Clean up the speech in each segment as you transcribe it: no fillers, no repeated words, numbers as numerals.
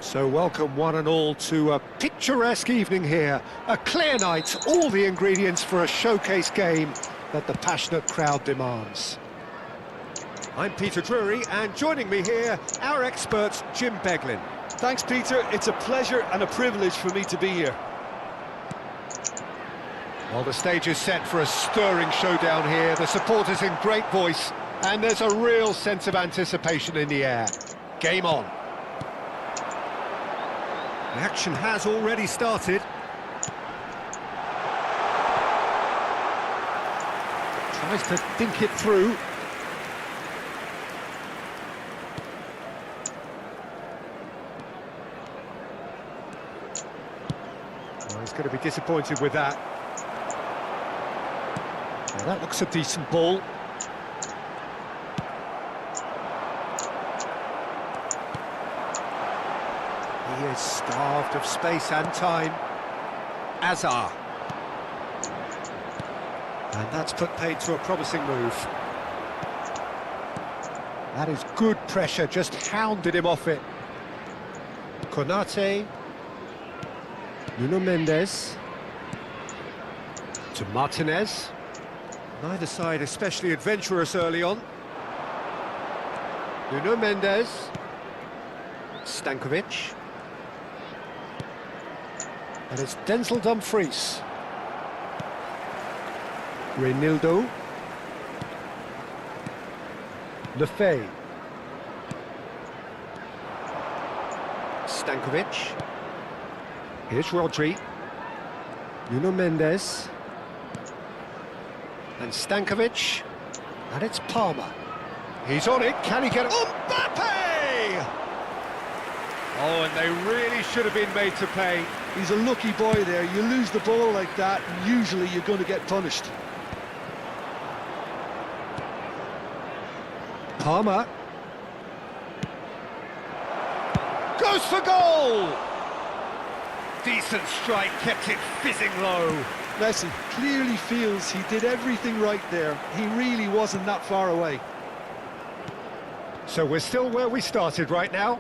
So welcome one and all to a picturesque evening here. A clear night, all the ingredients for a showcase game that the passionate crowd demands. I'm Peter Drury, and joining me here, our expert, Jim Beglin. Thanks, Peter. It's a pleasure and a privilege for me to be here. Well, the stage is set for a stirring showdown here. The supporters in great voice, and there's a real sense of anticipation in the air. Game on. The action has already started. Tries to think it through. Well, he's going to be disappointed with that. Now, that looks a decent ball. He is starved of space and time. Azar. And that's put paid to a promising move. That is good pressure, just hounded him off it. Konate. Nuno Mendes. To Martinez. Neither side especially adventurous early on. Nuno Mendes. Stankovic. And it's Denzel Dumfries. Reinildo. Lefebvre. Stankovic. Here's Rodri. Nuno Mendes. And Stankovic. And it's Palmer. He's on it. Can he get it? Mbappe! Oh, and they really should have been made to pay. He's a lucky boy there. You lose the ball like that, and usually you're going to get punished. Palmer. Goes for goal! Decent strike, kept it fizzing low. Messi clearly feels he did everything right there. He really wasn't that far away. So we're still where we started right now.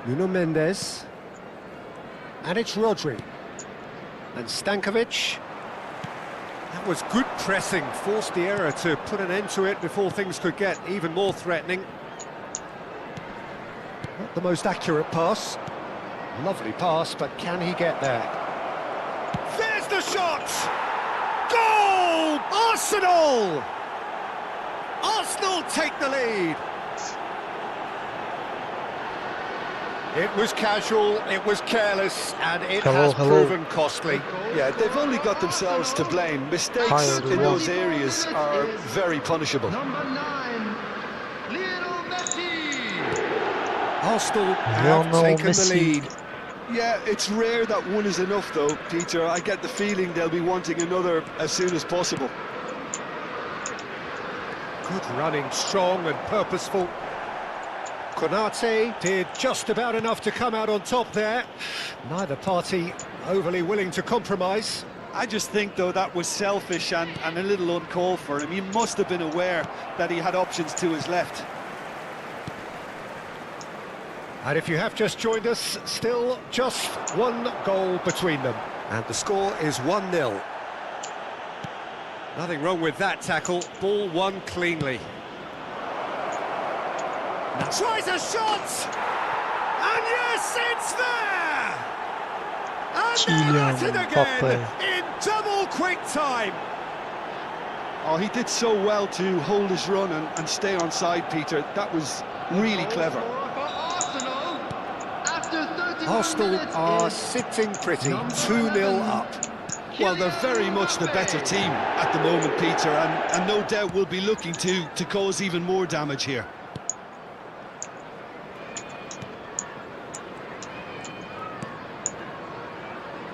Nuno Mendes. And it's Rodri. And Stankovic. That was good pressing, forced the error to put an end to it before things could get even more threatening. Not the most accurate pass. Lovely pass, but can he get there? There's the shot! Goal! Arsenal! Arsenal take the lead. It was casual, it was careless, and it has proven costly. Yeah, they've only got themselves to blame. Mistakes in those areas are very punishable. Arsenal have taken the lead. Yeah, it's rare that one is enough though, Peter. I get the feeling they'll be wanting another as soon as possible. Good running, strong and purposeful. Konate did just about enough to come out on top there. Neither party overly willing to compromise. I just think, though, that was selfish and a little uncalled for him. He must have been aware that he had options to his left. And if you have just joined us, still just one goal between them. And the score is 1-0. Nothing wrong with that tackle. Ball won cleanly. Now tries a shot! And yes, it's there! And they're at it again, in double quick time! Oh, he did so well to hold his run and stay on side, Peter. That was really clever. Arsenal are sitting pretty, 2-0 up. Well, they're very much the better team at the moment, Peter, and no doubt will be looking to cause even more damage here.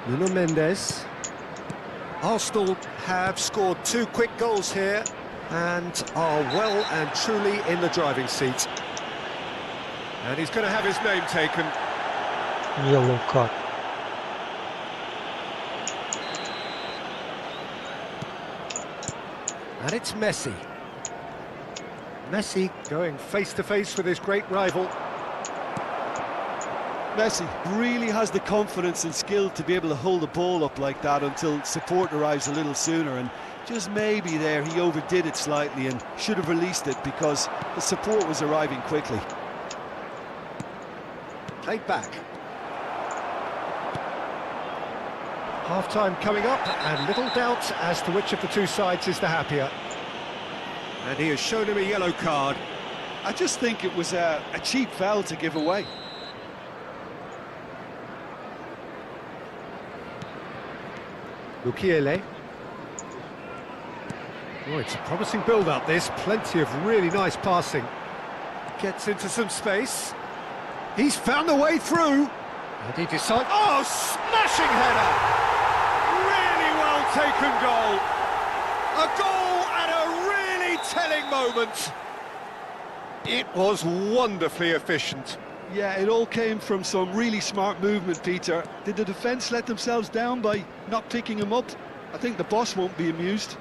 Nuno Mendes. Arsenal have scored 2 quick goals here, and are well and truly in the driving seat. And he's going to have his name taken. Yellow card. And it's Messi. Messi going face-to-face with his great rival. Messi really has the confidence and skill to be able to hold the ball up like that until support arrives a little sooner, and just maybe there he overdid it slightly and should have released it because the support was arriving quickly. Played back. Half-time coming up, and little doubt as to which of the two sides is the happier. And he has shown him a yellow card. I just think it was a cheap foul to give away. Mukiele. Oh, it's a promising build-up, this. Plenty of really nice passing. Gets into some space. He's found a way through. And he decides... Oh, smashing header! Really well taken goal. A goal at a really telling moment. It was wonderfully efficient. Yeah, it all came from some really smart movement, Peter. Did the defence let themselves down by not picking him up? I think the boss won't be amused.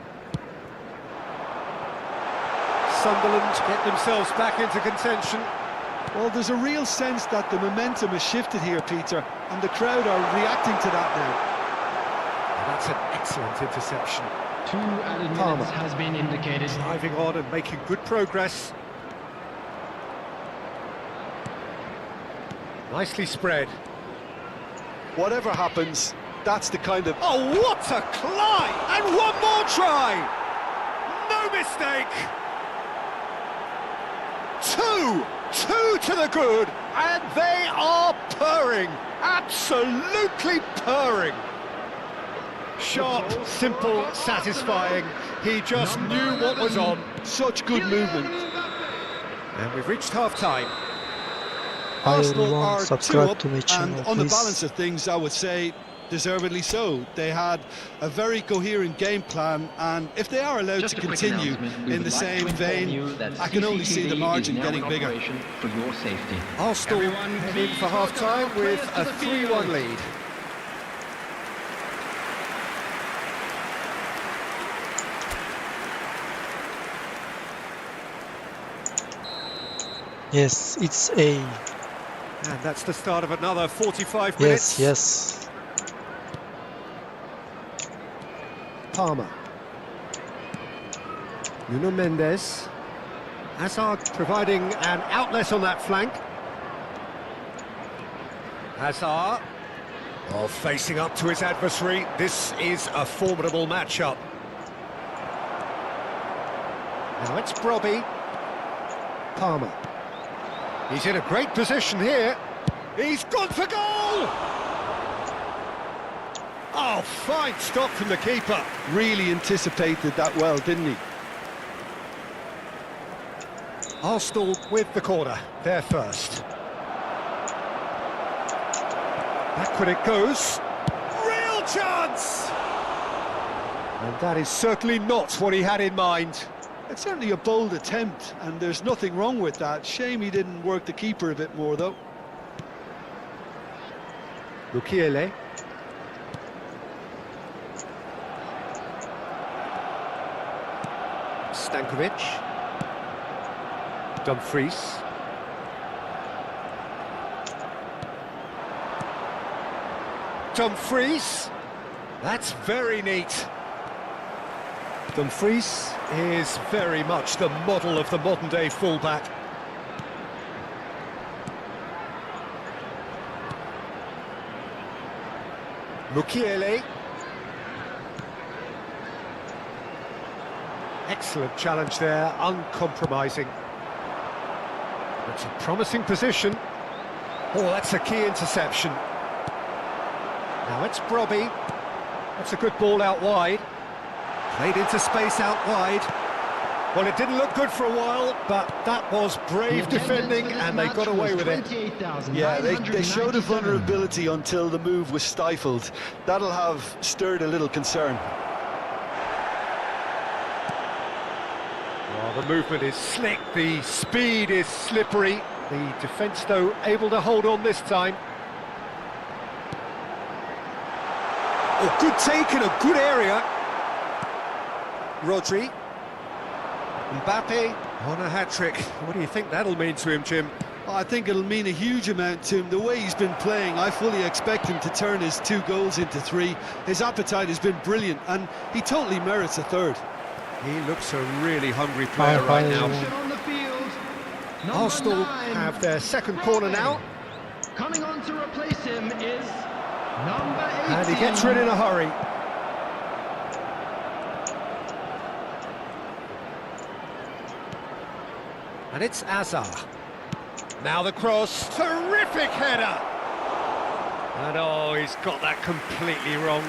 Sunderland get themselves back into contention. Well, there's a real sense that the momentum has shifted here, Peter, and the crowd are reacting to that now. And that's an excellent interception. 2 added minutes has been indicated. Driving on and making good progress. Nicely spread. Whatever happens, that's the kind of... Oh, what a climb! And one more try! No mistake! Two to the good, and they are purring, absolutely purring. Sharp, simple, satisfying. He just knew what was on. Such good movement. And we've reached half-time. Arsenal are 2 subscribe up, to my channel, and on the please. balance of things, I would say deservedly so. They had a very coherent game plan, and if they are allowed to continue in the same vein, I can only see the margin getting bigger. For your safety. Arsenal head in for half-time with a 3-1 lead. Yes, it's A. And that's the start of another 45 minutes. Yes. Palmer. Nuno Mendes. Hazard providing an outlet on that flank. Hazard. Oh, facing up to his adversary. This is a formidable matchup. Now it's Brobby. Palmer. He's in a great position here. He's gone for goal! Oh, fine stop from the keeper. Really anticipated that well, didn't he? Arsenal with the corner, they're first. Backward it goes. Real chance! And that is certainly not what he had in mind. It's certainly a bold attempt, and there's nothing wrong with that. Shame he didn't work the keeper a bit more, though. Mukiele. Stankovic. Dumfries. Dumfries. That's very neat. Dumfries is very much the model of the modern-day fullback. Mukiele. Excellent challenge there, uncompromising. It's a promising position. Oh, that's a key interception. Now it's Brobby. That's a good ball out wide. Played into space out wide. Well, it didn't look good for a while, but that was brave defending, and they got away with it. Yeah, they showed a vulnerability until the move was stifled. That'll have stirred a little concern. Oh, the movement is slick, the speed is slippery. The defence, though, able to hold on this time. Oh, good take in a good area. Rodri. Mbappe on a hat-trick. What do you think that'll mean to him, Jim? I think it'll mean a huge amount to him. The way he's been playing, I fully expect him to turn his 2 goals into 3. His appetite has been brilliant, and he totally merits a 3rd. He looks a really hungry player right now. On the field, number Arsenal 9. have their second corner now. Coming on to replace him is number 18. And he gets rid in a hurry. And it's Azar. Now the cross. Terrific header! And oh, he's got that completely wrong.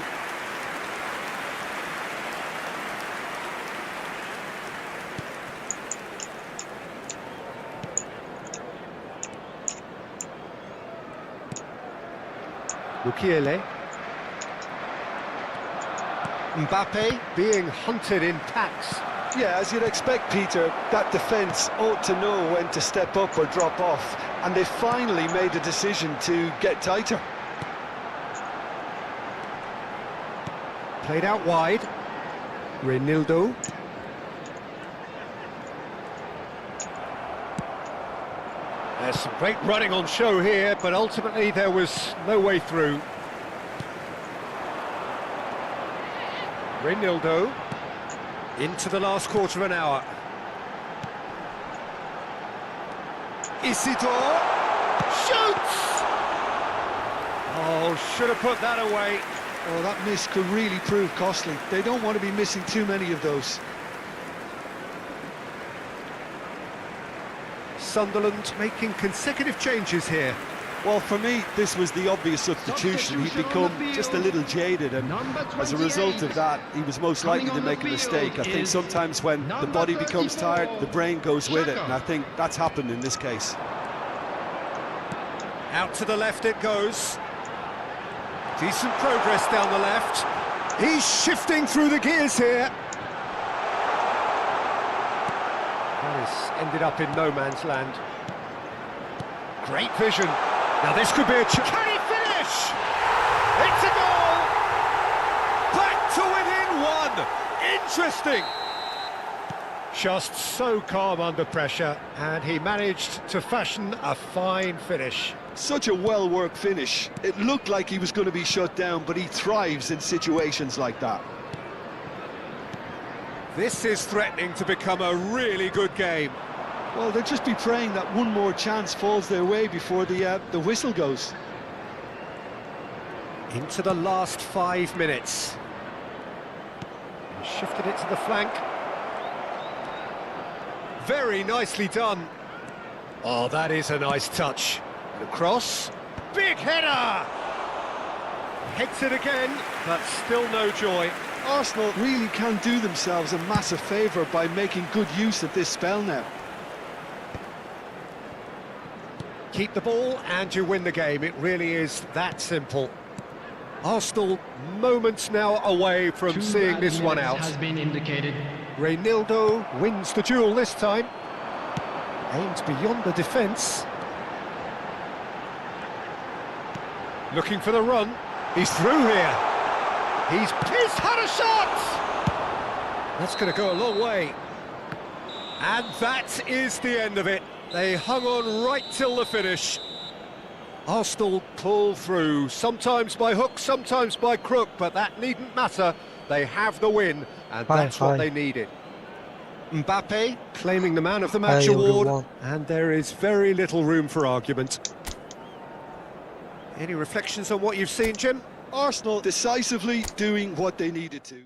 Mukiele. Mbappe being hunted in packs. Yeah, as you'd expect, Peter, that defence ought to know when to step up or drop off, and they finally made a decision to get tighter. Played out wide. Reinildo. There's some great running on show here, but ultimately there was no way through. Reinildo. Into the last quarter of an hour. Isidore shoots! Oh, should have put that away. Oh, that miss could really prove costly. They don't want to be missing too many of those. Sunderland making consecutive changes here. Well, for me, this was the obvious substitution. He'd become just a little jaded, and as a result of that, he was most likely to make a mistake. I think sometimes when the body becomes tired, the brain goes with it, and I think that's happened in this case. Out to the left it goes. Decent progress down the left. He's shifting through the gears here. This ended up in no man's land. Great vision. Now this could be a chance. Can he finish? It's a goal! Back to within 1. Interesting. Just so calm under pressure, and he managed to fashion a fine finish. Such a well-worked finish. It looked like he was going to be shut down, but he thrives in situations like that. This is threatening to become a really good game. Well, they'll just be praying that one more chance falls their way before the whistle goes. Into the last 5 minutes. He shifted it to the flank. Very nicely done. Oh, that is a nice touch. The cross. Big header! Heads it again, but still no joy. Arsenal really can do themselves a massive favour by making good use of this spell now. Keep the ball and you win the game. It really is that simple. Arsenal moments now away from seeing this one out. Has been indicated. Reinildo wins the duel this time. Aims beyond the defence. Looking for the run. He's through here. He's had a shot! That's going to go a long way. And that is the end of it. They hung on right till the finish. Arsenal pull through, sometimes by hook, sometimes by crook, but that needn't matter. They have the win, and that's what they needed. Mbappe claiming the man of the match award, and there is very little room for argument. Any reflections on what you've seen, Jim? Arsenal decisively doing what they needed to.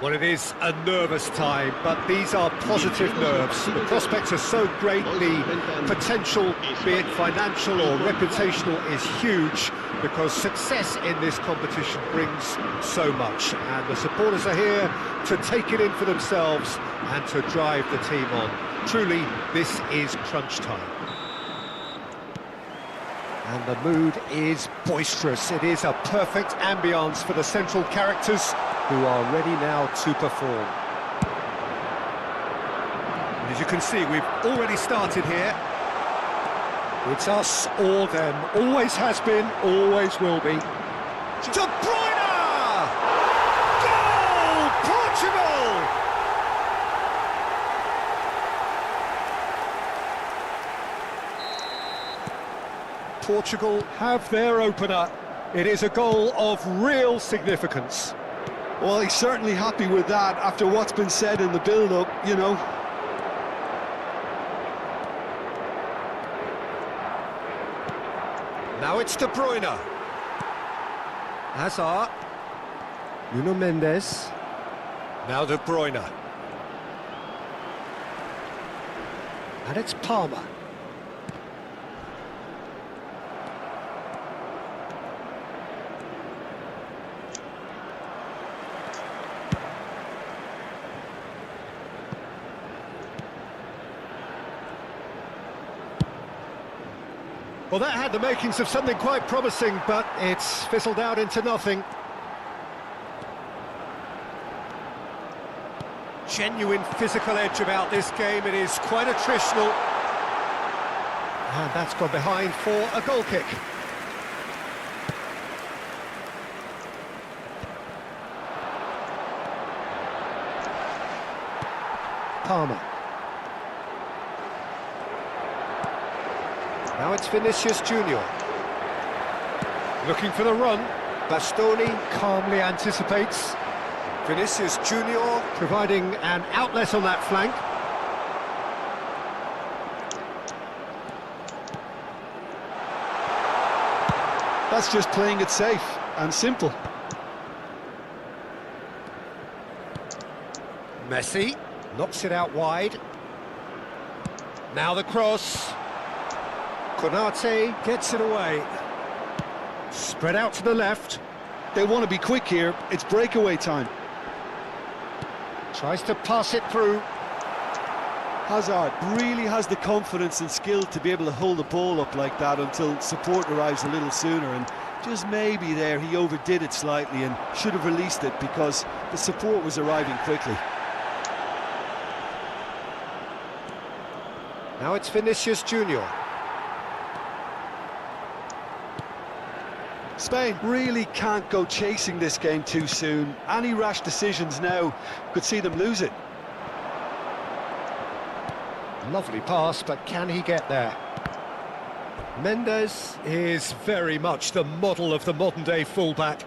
Well, it is a nervous time, but these are positive nerves. The prospects are so great, the potential, be it financial or reputational, is huge, because success in this competition brings so much. And the supporters are here to take it in for themselves and to drive the team on. Truly, this is crunch time. And the mood is boisterous. It is a perfect ambience for the central characters who are ready now to perform. And as you can see, we've already started here. It's us or them. Always has been, always will be. De Bruyne! Goal! Portugal! Portugal have their opener. It is a goal of real significance. Well, he's certainly happy with that after what's been said in the build-up, you know. Now it's De Bruyne. Hazard. Nuno Mendes. Now De Bruyne. And it's Palmer. Well, that had the makings of something quite promising, but it's fizzled out into nothing. Genuine physical edge about this game. It is quite attritional. And that's gone behind for a goal kick. Palmer. Now it's Vinicius Junior. Looking for the run. Bastoni calmly anticipates. Vinicius Junior providing an outlet on that flank. That's just playing it safe and simple. Messi knocks it out wide. Now the cross. Konate gets it away. Spread out to the left. They want to be quick here. It's breakaway time. Tries to pass it through. Hazard really has the confidence and skill to be able to hold the ball up like that until support arrives a little sooner, and just maybe there he overdid it slightly and should have released it because the support was arriving quickly. Now it's Vinicius Junior. Spain really can't go chasing this game too soon. Any rash decisions now could see them lose it. Lovely pass, but can he get there? Mendes is very much the model of the modern-day fullback.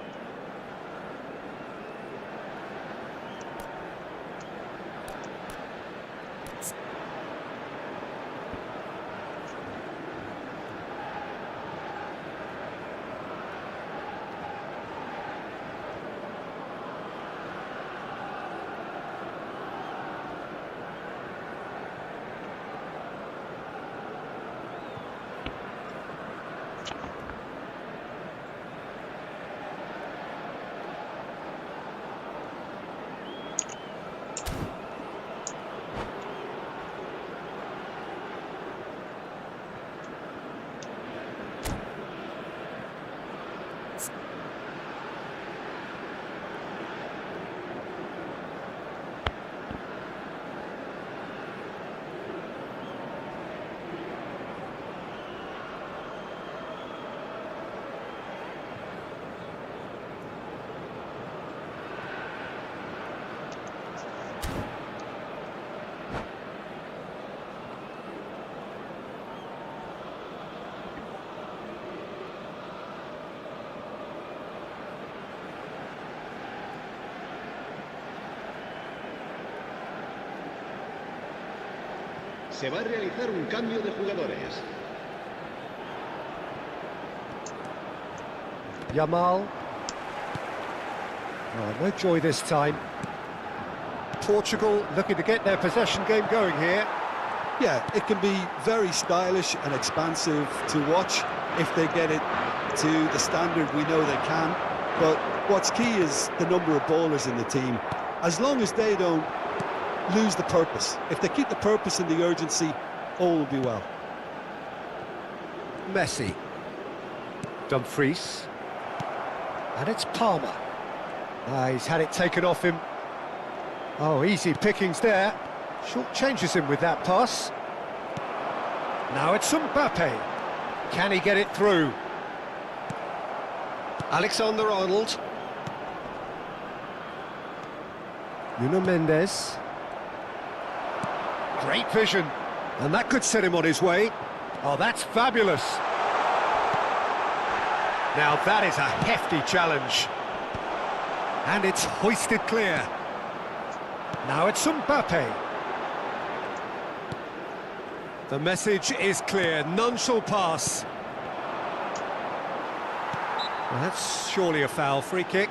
Se va a realizar un cambio de jugadores. Yamal. Oh, no joy this time. Portugal looking to get their possession game going here. Yeah, it can be very stylish and expansive to watch if they get it to the standard we know they can. But what's key is the number of ballers in the team. As long as they don't lose the purpose, if they keep the purpose and the urgency, all will be well. Messi. Dumfries. And it's Palmer. He's had it taken off him. Oh, easy pickings there. Short changes him with that pass. Now it's Mbappe. Can he get it through? Alexander-Arnold. Nuno Mendes. Great vision. And that could set him on his way. Oh, that's fabulous. Now that is a hefty challenge. And it's hoisted clear. Now it's Mbappe. The message is clear, none shall pass. Well, that's surely a foul, free kick.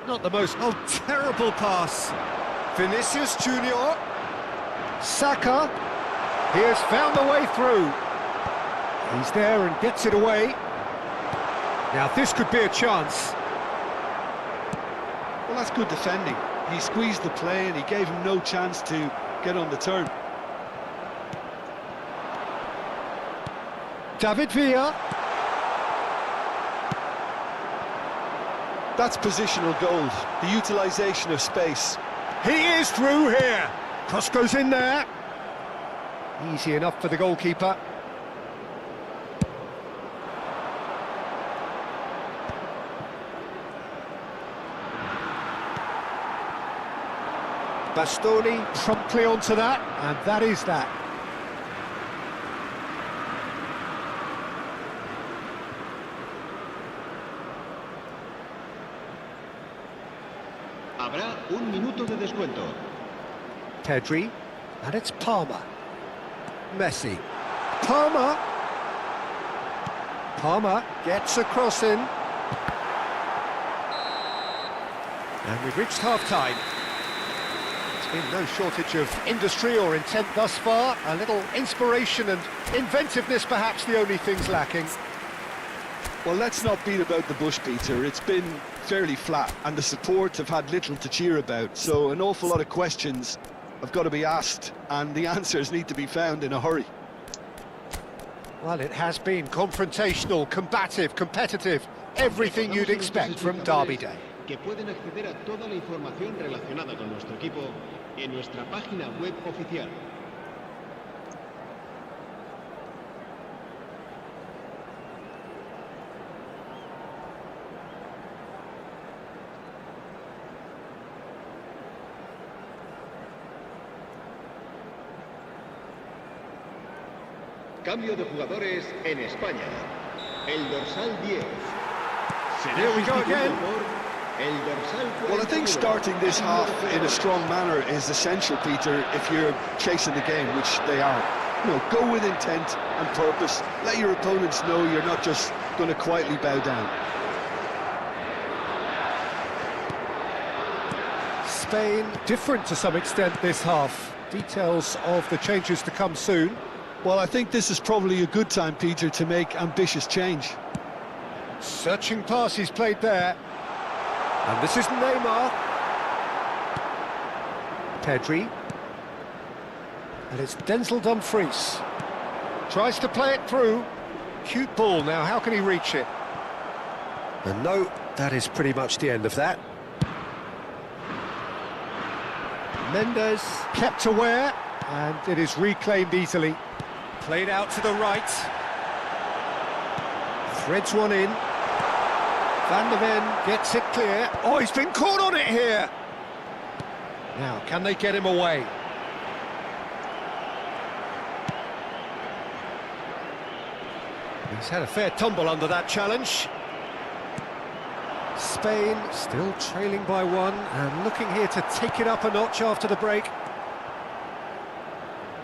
Not the most... Oh, terrible pass. Vinicius Junior. Saka. He has found the way through. He's there and gets it away. Now this could be a chance. Well, that's good defending. He squeezed the play and he gave him no chance to get on the turn. David Villa. That's positional gold, the utilisation of space. He is through here. Cross goes in there. Easy enough for the goalkeeper. Bastoni promptly onto that, and that is that. Habrá un minuto de descuento. Pedri, and it's Palmer. Messi. Palmer. Palmer gets a cross in. And we've reached half-time. There's been no shortage of industry or intent thus far. A little inspiration and inventiveness, perhaps the only things lacking. Well, let's not beat about the bush, Peter. It's been fairly flat, and the support have had little to cheer about. So an awful lot of questions have got to be asked, and the answers need to be found in a hurry. Well, it has been confrontational, combative, competitive. Everything you'd expect from Derby Day. Que pueden acceder a toda la información relacionada con nuestro equipo en nuestra página web oficial. Cambio de jugadores en España. El dorsal 10. Here we go again. El dorsal Well, I think starting this half in a strong manner is essential, Peter, if you're chasing the game, which they are. You know, go with intent and purpose. Let your opponents know you're not just going to quietly bow down. Spain different to some extent this half. Details of the changes to come soon. Well, I think this is probably a good time, Peter, to make ambitious change. Searching pass he's played there. And this is Neymar. Pedri. And it's Denzel Dumfries. Tries to play it through. Cute ball now, how can he reach it? And no, that is pretty much the end of that. Mendes kept aware, and it is reclaimed easily. Played out to the right. Threads one in. Van der Ven gets it clear. Oh, he's been caught on it here. Now, can they get him away? He's had a fair tumble under that challenge. Spain still trailing by one and looking here to take it up a notch after the break.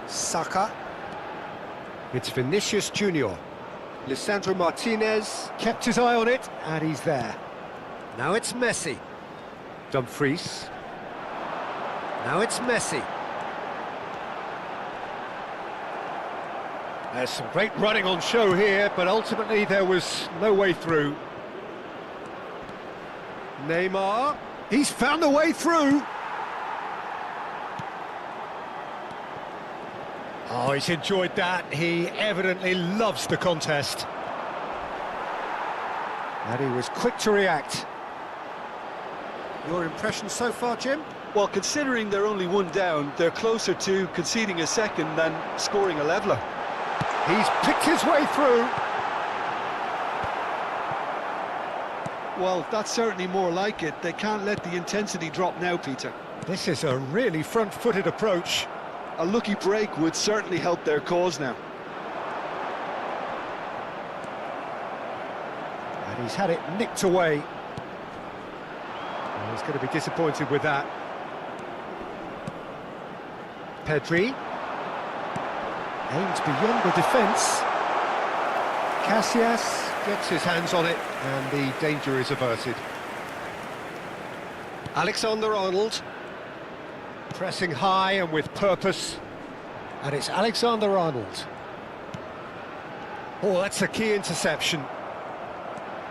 Saka. It's Vinicius Junior. Lisandro Martinez kept his eye on it, and he's there. Now it's Messi. Dumfries. Now it's Messi. There's some great running on show here, but ultimately there was no way through. Neymar. He's found a way through. Oh, he's enjoyed that. He evidently loves the contest. And he was quick to react. Your impression so far, Jim? Well, considering they're only one down, they're closer to conceding a second than scoring a leveller. He's picked his way through. Well, that's certainly more like it. They can't let the intensity drop now, Peter. This is a really front-footed approach. A lucky break would certainly help their cause now. And he's had it nicked away. Well, he's going to be disappointed with that. Pedri. Aims beyond the defence. Casillas gets his hands on it, and the danger is averted. Alexander-Arnold. Pressing high and with purpose. And it's Alexander-Arnold. Oh, that's a key interception.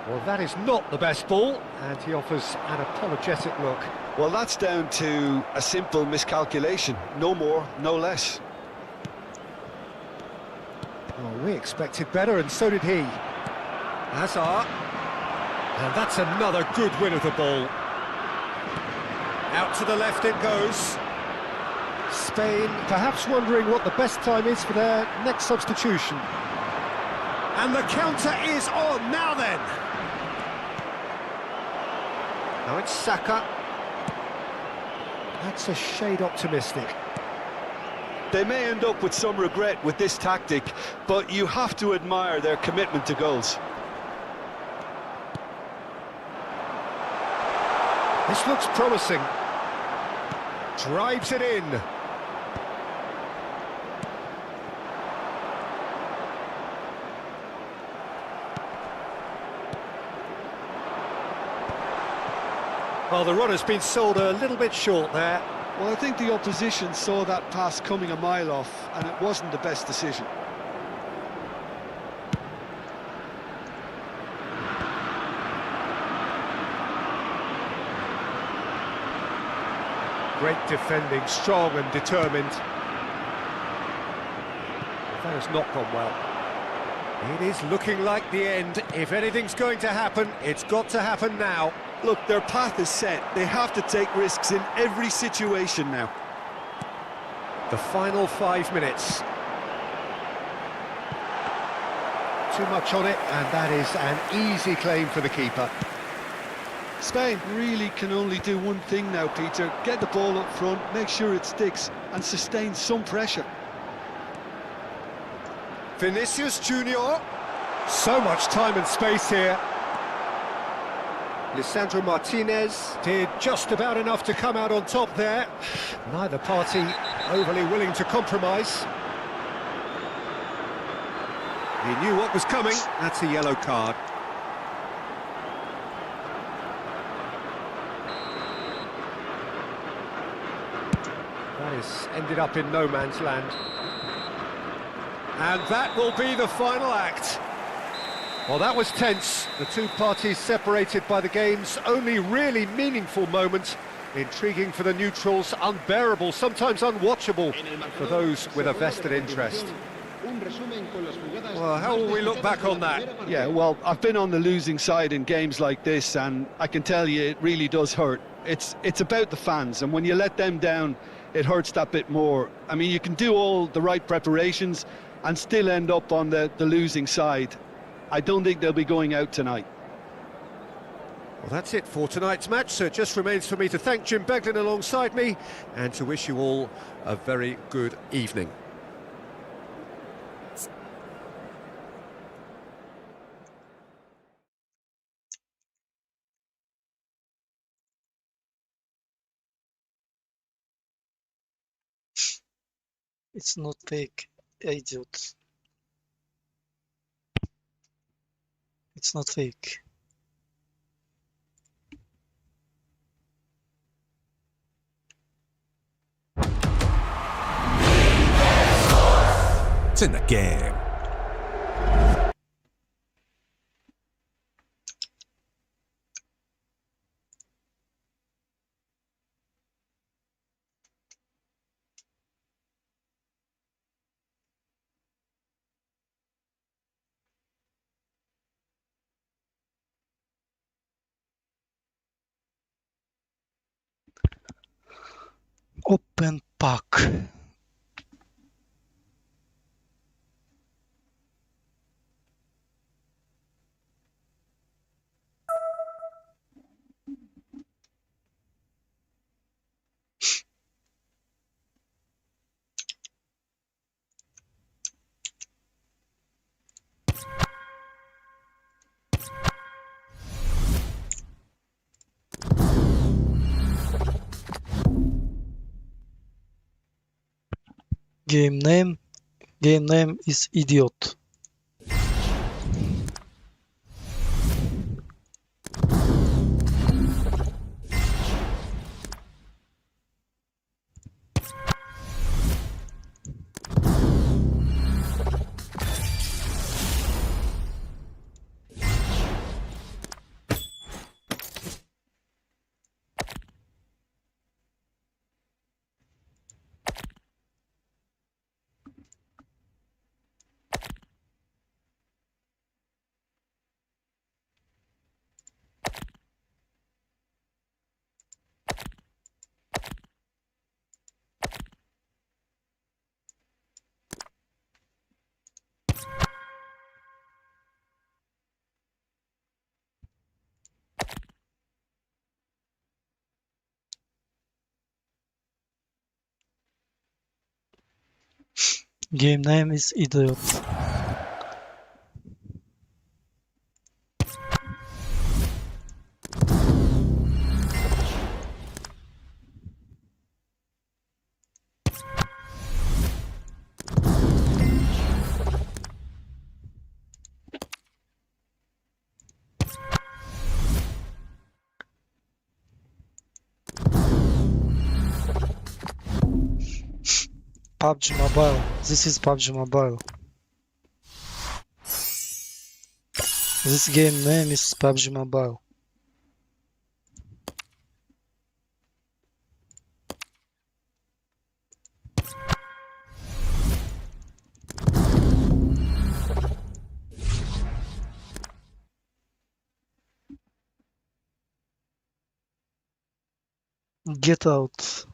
Well, that is not the best ball, and he offers an apologetic look. Well, that's down to a simple miscalculation. No more, no less. Well, we expected better, and so did he. Hazard. And that's another good win of the ball. Out to the left it goes. Spain perhaps wondering what the best time is for their next substitution. And the counter is on, now then! Now it's Saka. That's a shade optimistic. They may end up with some regret with this tactic, but you have to admire their commitment to goals. This looks promising. Drives it in. Well, the run has been sold a little bit short there. Well, I think the opposition saw that pass coming a mile off, and it wasn't the best decision. Great defending, strong and determined. That has not gone well. It is looking like the end. If anything's going to happen, it's got to happen now. Look, their path is set. They have to take risks in every situation now. The final 5 minutes. Too much on it, and that is an easy claim for the keeper. Spain really can only do one thing now, Peter. Get the ball up front, make sure it sticks, and sustain some pressure. Vinicius Junior. So much time and space here. Lisandro Martinez did just about enough to come out on top there. Neither party overly willing to compromise. He knew what was coming. That's a yellow card. That has ended up in no man's land. And that will be the final act. Well, that was tense. The two parties separated by the game's only really meaningful moment. Intriguing for the neutrals, unbearable, sometimes unwatchable for those with a vested interest. Well, how will we look back on that? Yeah, well, I've been on the losing side in games like this, and I can tell you it really does hurt. It's about the fans, and when you let them down, it hurts that bit more. I mean, you can do all the right preparations and still end up on the losing side. I don't think they'll be going out tonight. Well, that's it for tonight's match, so it just remains for me to thank Jim Beglin alongside me and to wish you all a very good evening. It's not fake, idiot. It's not fake. It's in the game. Open pack. Game name is idiot. Game name is idiot. PUBG Mobile. This is PUBG Mobile. This game name is PUBG Mobile. Get out.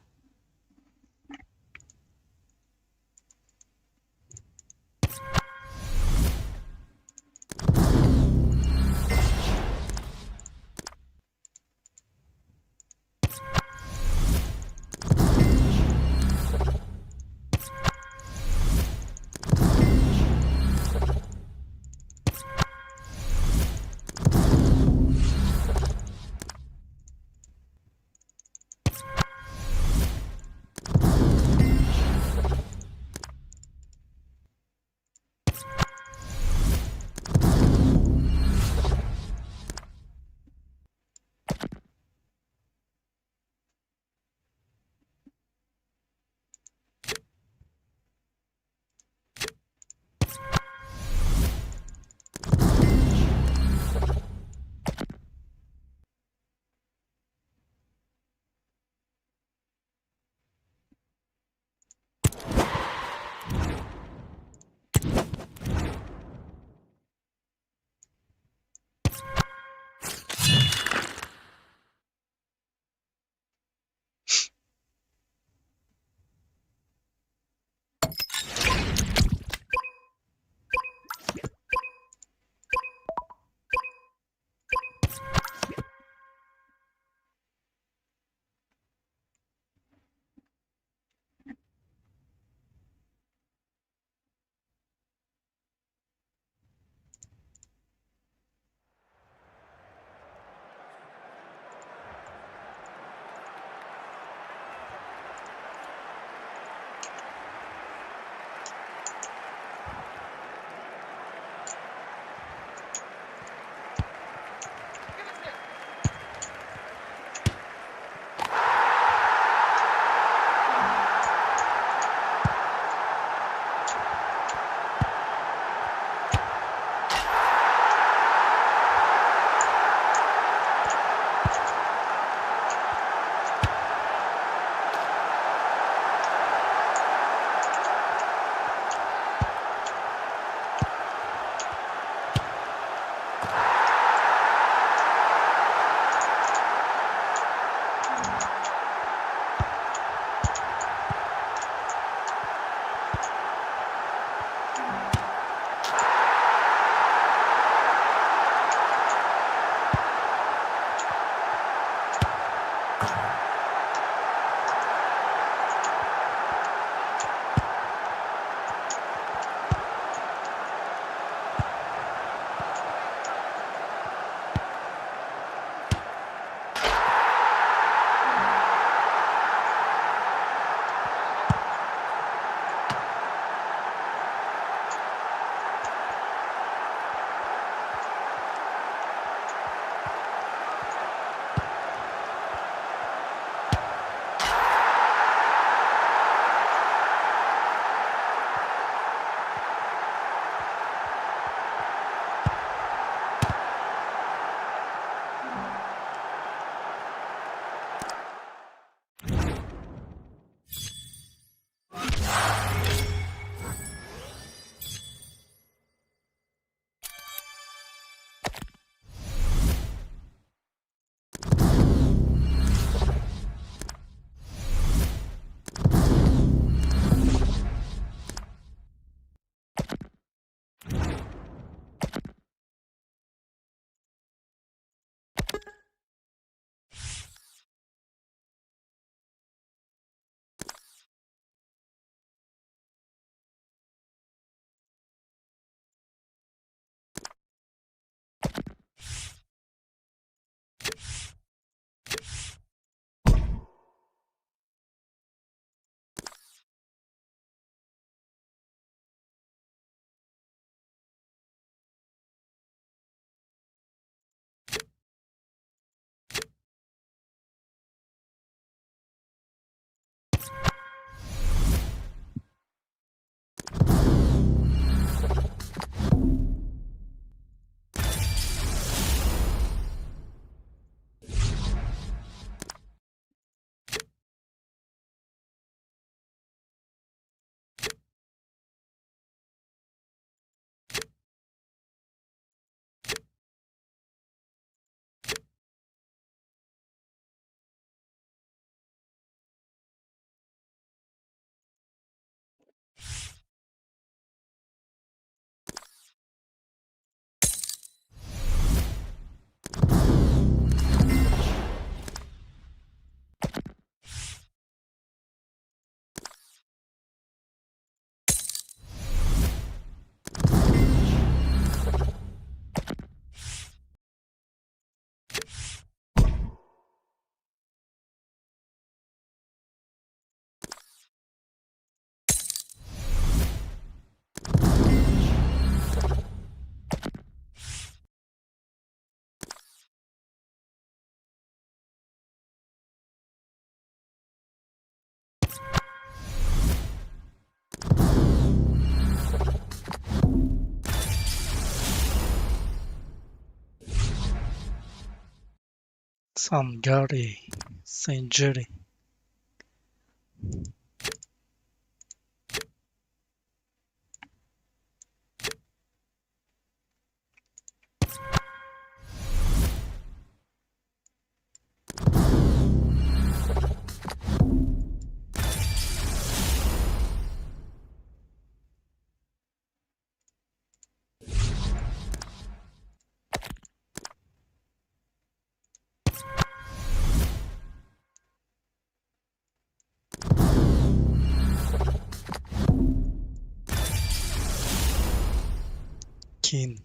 Gary, Saint Jerry. Keane.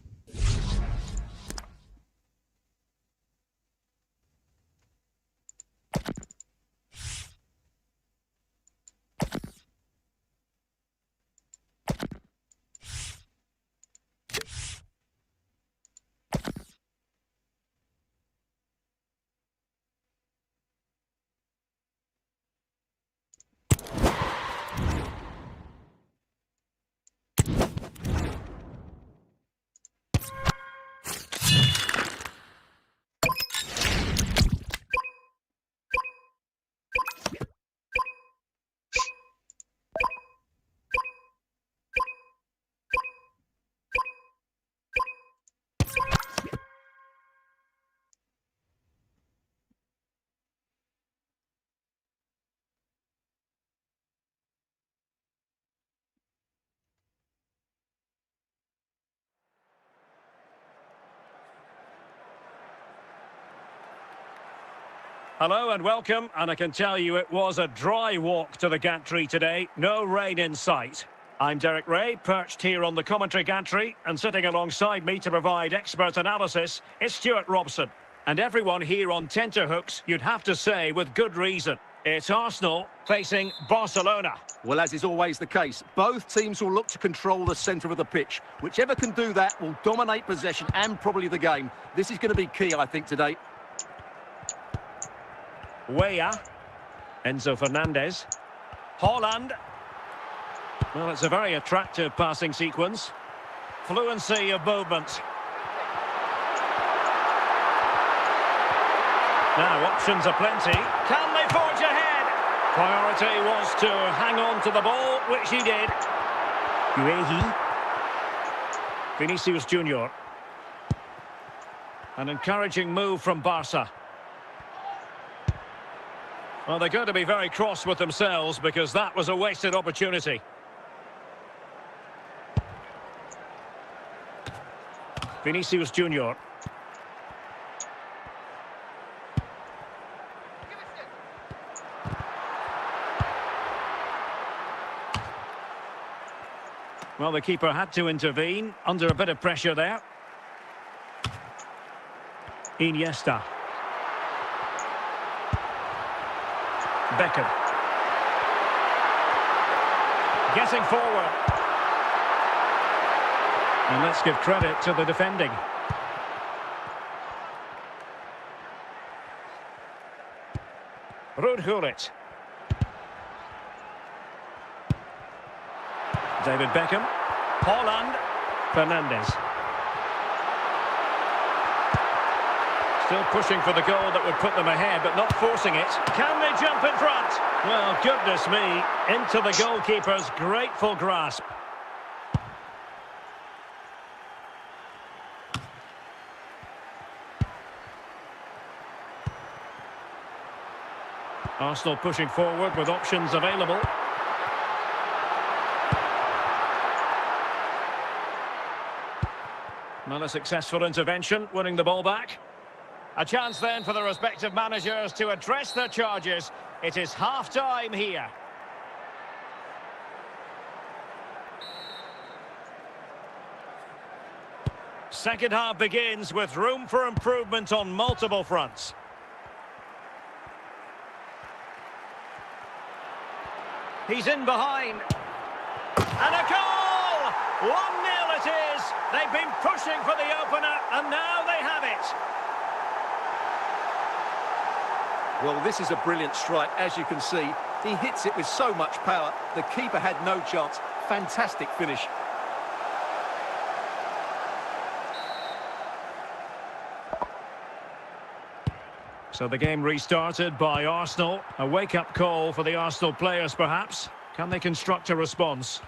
Hello and welcome, and I can tell you it was a dry walk to the gantry today, no rain in sight. I'm Derek Ray, perched here on the commentary gantry, and sitting alongside me to provide expert analysis is Stuart Robson. And everyone here on tenterhooks, you'd have to say with good reason. It's Arsenal facing Barcelona. Well, as is always the case, both teams will look to control the centre of the pitch. Whichever can do that will dominate possession and probably the game. This is going to be key, I think, today. Weah, Enzo Fernandez, Haaland. Well, it's a very attractive passing sequence. Fluency of movement. Now, options are plenty. Can they forge ahead? Priority was to hang on to the ball, which he did. Guehi. Vinicius Junior. An encouraging move from Barca. Well, they're going to be very cross with themselves because that was a wasted opportunity. Vinicius Junior. Well, the keeper had to intervene under a bit of pressure there. Iniesta. Beckham. Getting forward. And let's give credit to the defending. Ruud Gullit. David Beckham. Haaland. Fernandez. Still pushing for the goal that would put them ahead, but not forcing it. Can they jump in front? Well, goodness me, into the goalkeeper's grateful grasp. Arsenal pushing forward with options available. Well, a successful intervention, winning the ball back. A chance then for the respective managers to address their charges. It is half-time here. Second half begins with room for improvement on multiple fronts. He's in behind. And a goal! 1-0 it is. They've been pushing for the opener, and now they have it. Well, this is a brilliant strike, as you can see. He hits it with so much power. The keeper had no chance. Fantastic finish. So the game restarted by Arsenal. A wake-up call for the Arsenal players, perhaps. Can they construct a response?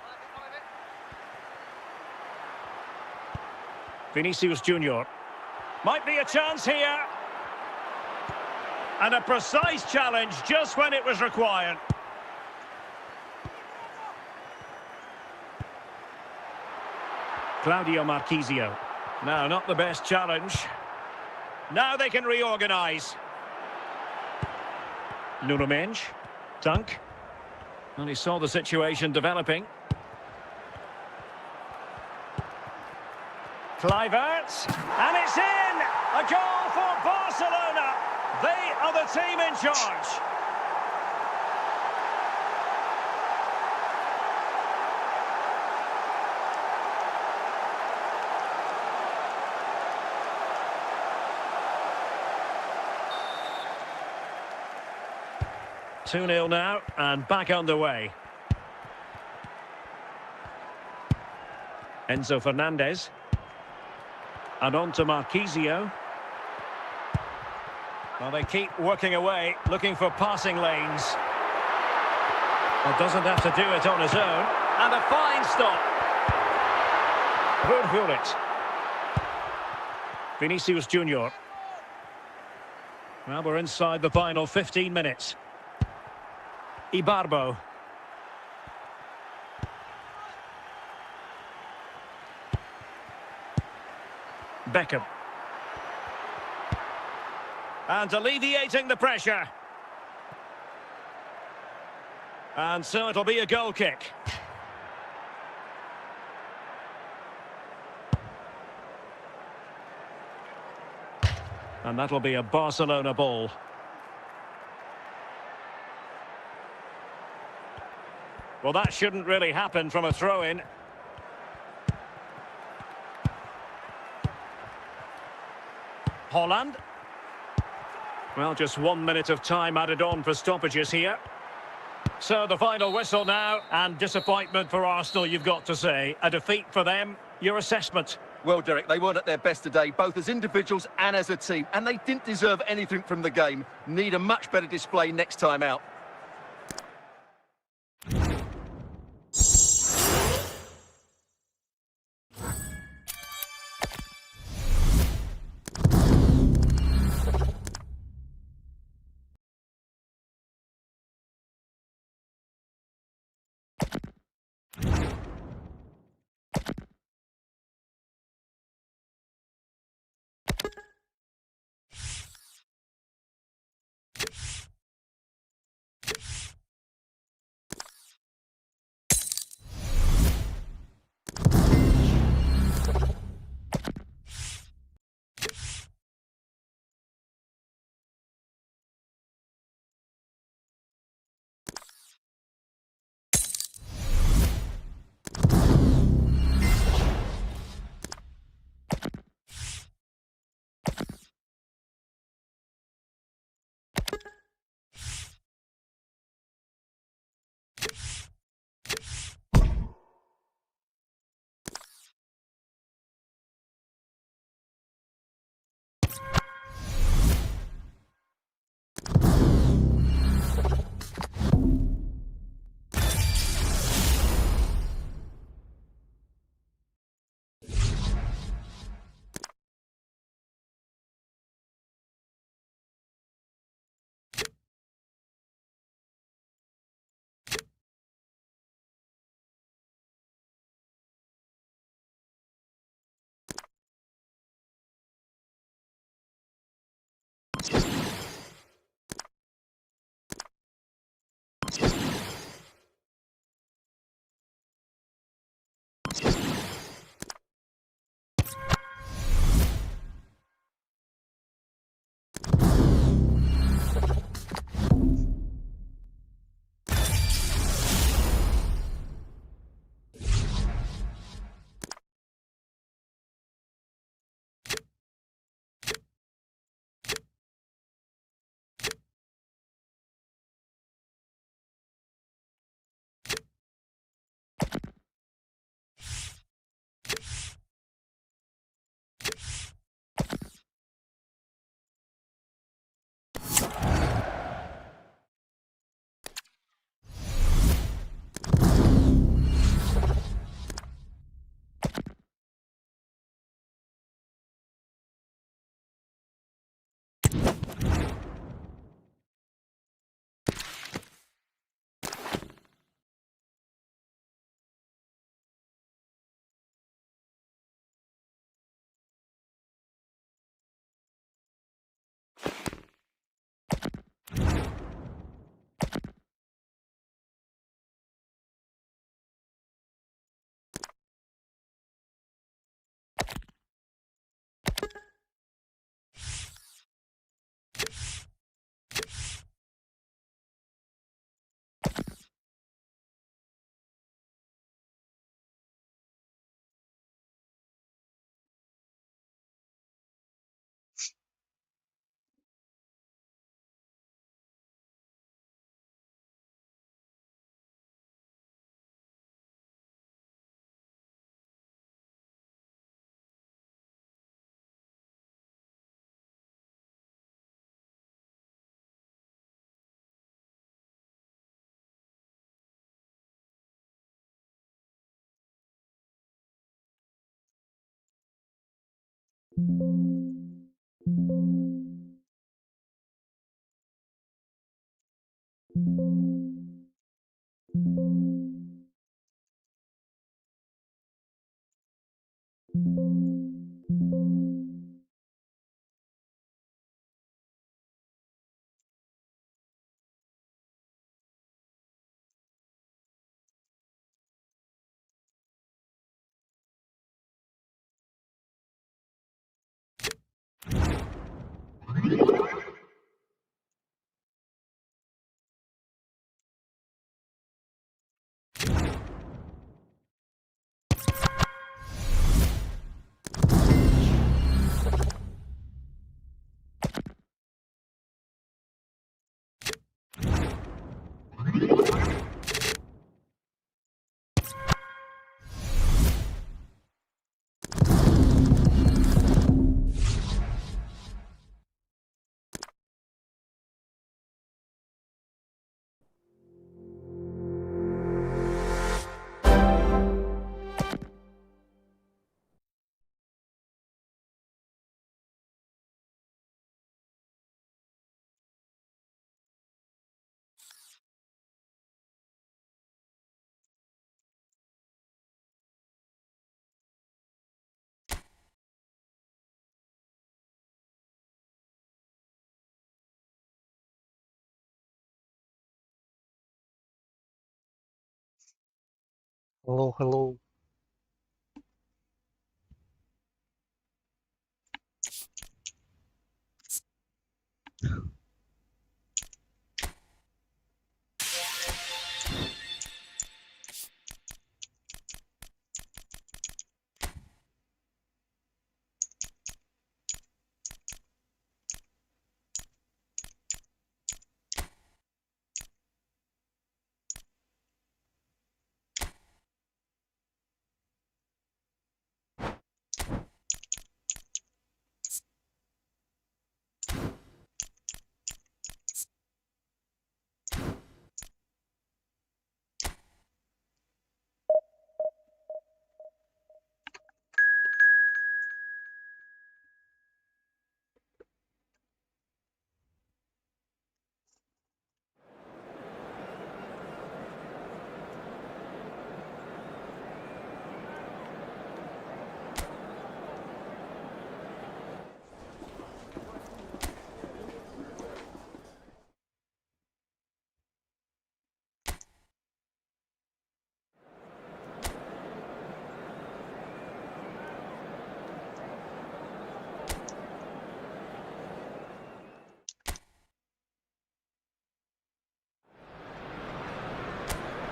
Vinicius Junior. Might be a chance here. And a precise challenge just when it was required. Claudio Marchisio. No, not the best challenge. Now they can reorganise. Nuno Mendes. Dunk. And he saw the situation developing. Kluivert. And it's in! A goal for Barcelona! They are the team in charge. Two 2-0 now, and back underway. Enzo Fernandez. And on to Marchisio. Well, they keep working away, looking for passing lanes. Well, doesn't have to do it on his own. And a fine stop. Good. Vinicius Junior. Well, we're inside the final 15 minutes. Ibarbo. Beckham. And alleviating the pressure. And so it'll be a goal kick. And that'll be a Barcelona ball. Well, that shouldn't really happen from a throw-in. Holland. Well, just 1 minute of time added on for stoppages here. So the final whistle now, and disappointment for Arsenal, you've got to say. A defeat for them. Your assessment? Well, Derek, they weren't at their best today, both as individuals and as a team, and they didn't deserve anything from the game. Need a much better display next time out. Hello, hello.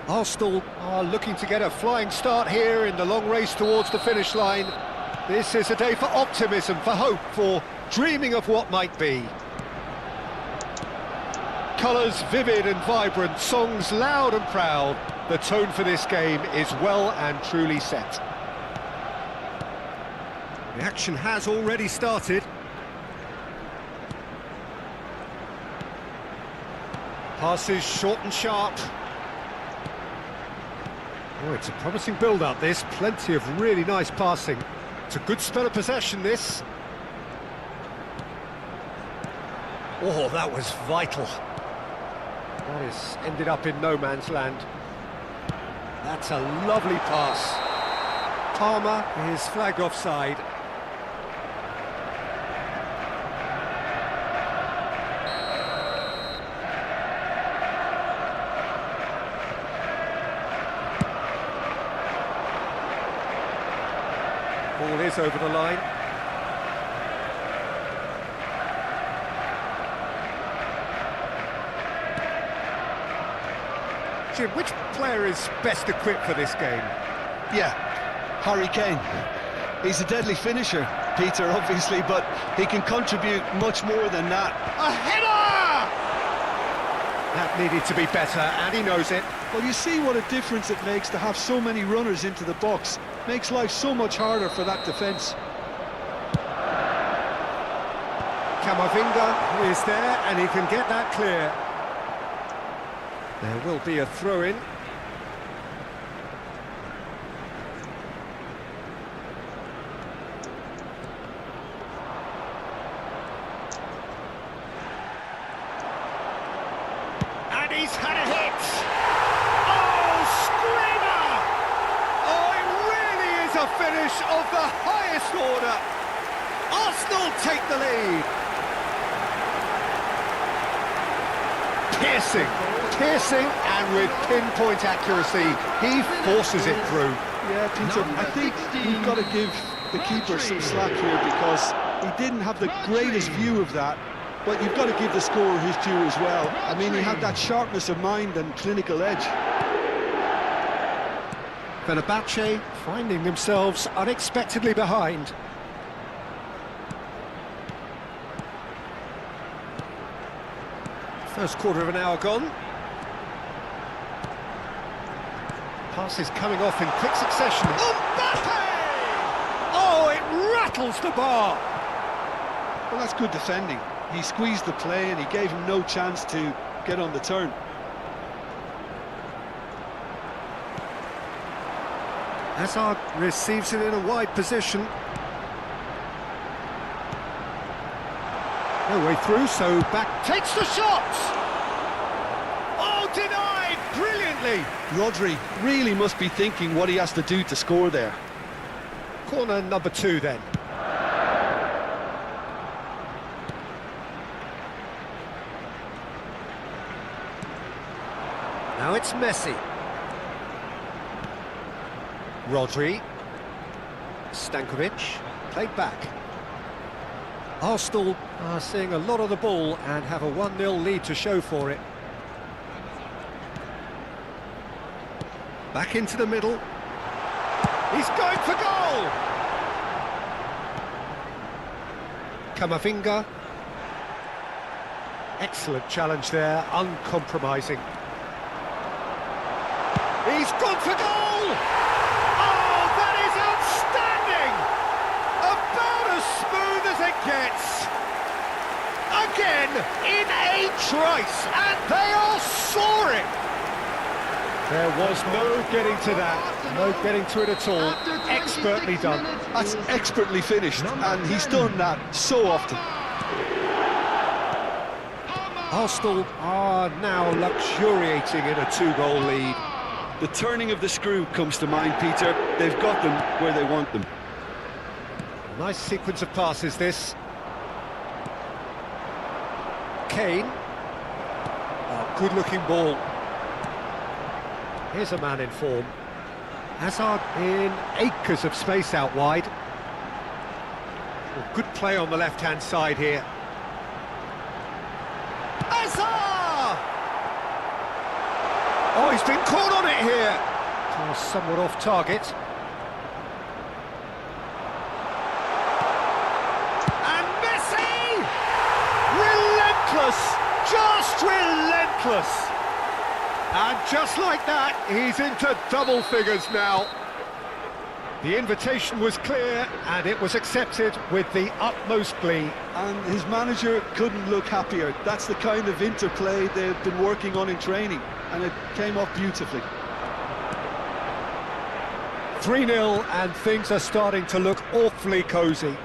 Arsenal are looking to get a flying start here in the long race towards the finish line. This is a day for optimism, for hope, for dreaming of what might be. Colours vivid and vibrant, songs loud and proud. The tone for this game is well and truly set. The action has already started. Passes short and sharp. Oh, it's a promising build-up, this. Plenty of really nice passing. It's a good spell of possession, this. Oh, that was vital. That has ended up in no man's land. That's a lovely pass. Palmer is flagged offside. Ball is over the line. Jim, which player is best equipped for this game? Yeah, Harry Kane. He's a deadly finisher, Peter, obviously, but he can contribute much more than that. A header! That needed to be better, and he knows it. Well, you see what a difference it makes to have so many runners into the box. Makes life so much harder for that defence. Camavinga is there, and he can get that clear. There will be a throw-in. He's had a hit! Oh, screamer! Oh, it really is a finish of the highest order. Arsenal take the lead. Piercing, and with pinpoint accuracy, he forces it through. Yeah, Peter, I think you've got to give the keeper some slack here because he didn't have the greatest view of that, but you've got to give the scorer his due as well. I mean, he had that sharpness of mind and clinical edge. Fenerbahce finding themselves unexpectedly behind. First quarter of an hour gone. Passes coming off in quick succession. Mbappe! Oh, it rattles the bar. Well, that's good defending. He squeezed the play and he gave him no chance to get on the turn. Hazard receives it in a wide position. No way through, so back takes the shot! Oh, denied brilliantly! Rodri really must be thinking what he has to do to score there. Corner number 2 then. Now it's Messi. Rodri. Stankovic. Played back. Arsenal are seeing a lot of the ball and have a 1-0 lead to show for it. Back into the middle. He's going for goal! Camavinga. Excellent challenge there, uncompromising. He's gone for goal! Oh, that is outstanding! About as smooth as it gets. Again, in a trice, and they are soaring! There was no getting to that, no getting to it at all. Expertly done. That's expertly finished, and he's done that so often. Arsenal are now luxuriating in a 2-goal lead. The turning of the screw comes to mind, Peter. They've got them where they want them. Nice sequence of passes, this. Kane. Oh, good-looking ball. Here's a man in form. Hazard in acres of space out wide. Well, good play on the left-hand side here. Hazard! Oh, he's been caught on it here. Oh, somewhat off target. And Messi! Relentless! Just relentless! And just like that, he's into double figures now. The invitation was clear, and it was accepted with the utmost glee. And his manager couldn't look happier. That's the kind of interplay they've been working on in training, and it came off beautifully. 3-0, and things are starting to look awfully cosy.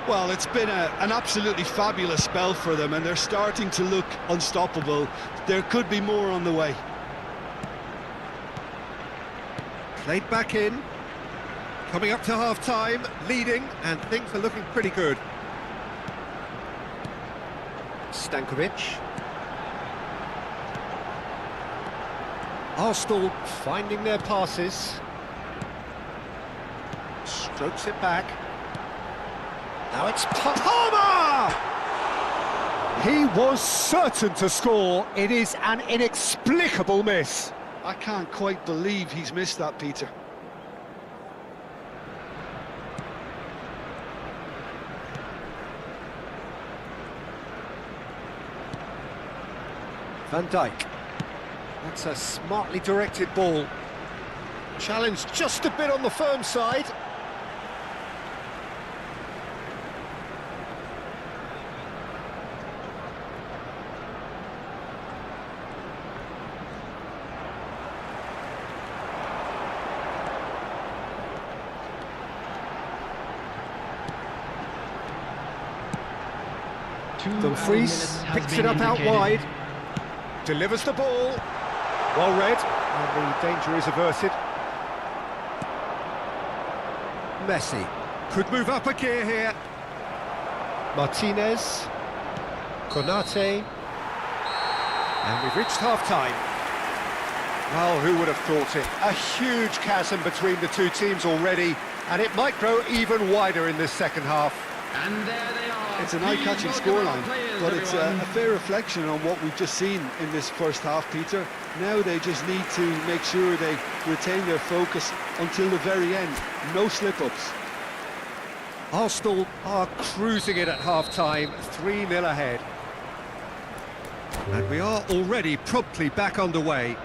Well, it's been an absolutely fabulous spell for them, and they're starting to look unstoppable. There could be more on the way. Played back in. Coming up to half-time, leading, and things are looking pretty good. Stankovic. Arsenal finding their passes. Strokes it back. Now it's Palmer! He was certain to score. It is an inexplicable miss. I can't quite believe he's missed that, Peter. Van Dijk. That's a smartly directed ball. Challenge just a bit on the firm side. Dumfries picks it up out wide. delivers the ball. Well read, and the danger is averted. Messi could move up a gear here. Martinez, Konate, and we've reached half-time. Well, who would have thought it? A huge chasm between the two teams already, and it might grow even wider in this second half. And there they are. It's an eye-catching scoreline, but it's a fair reflection on what we've just seen in this first half, Peter. Now they just need to make sure they retain their focus until the very end. No slip-ups. Arsenal are cruising it at half-time, 3-0 ahead. And we are already promptly back underway.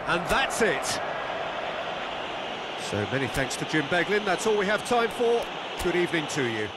And that's it. So many thanks to Jim Beglin. That's all we have time for. Good evening to you.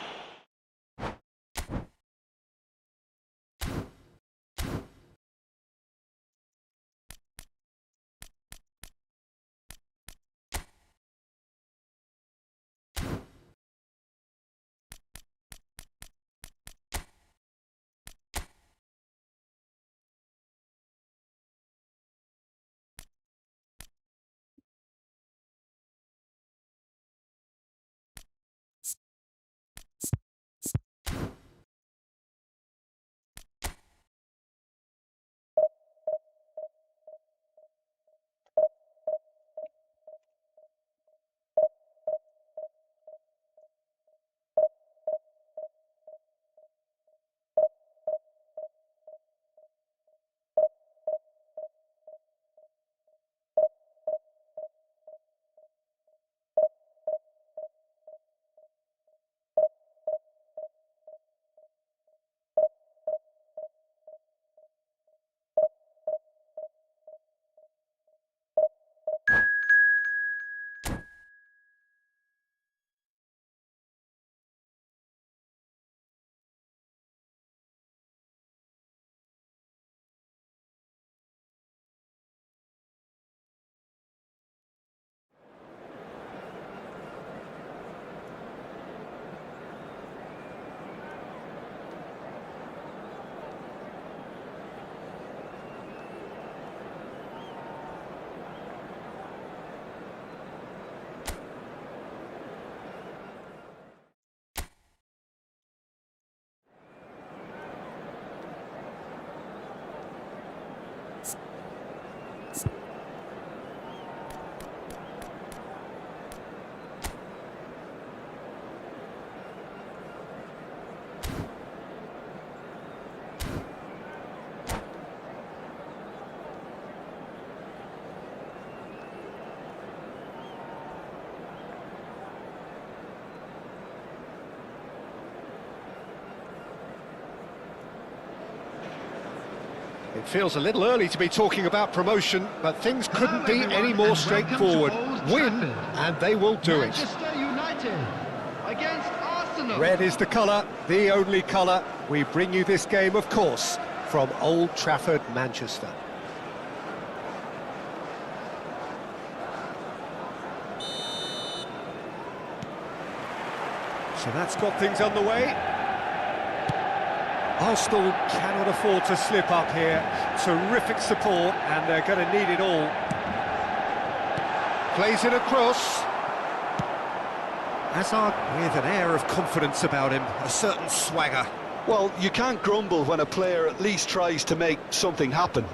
It feels a little early to be talking about promotion, but things couldn't be any more straightforward. Win, and they will do it. Manchester United against Arsenal. Red is the colour, the only colour. We bring you this game, of course, from Old Trafford, Manchester. So that's got things underway. Arsenal cannot afford to slip up here. Terrific support, and they're going to need it all. Plays it across. Hazard with an air of confidence about him, a certain swagger. Well, you can't grumble when a player at least tries to make something happen.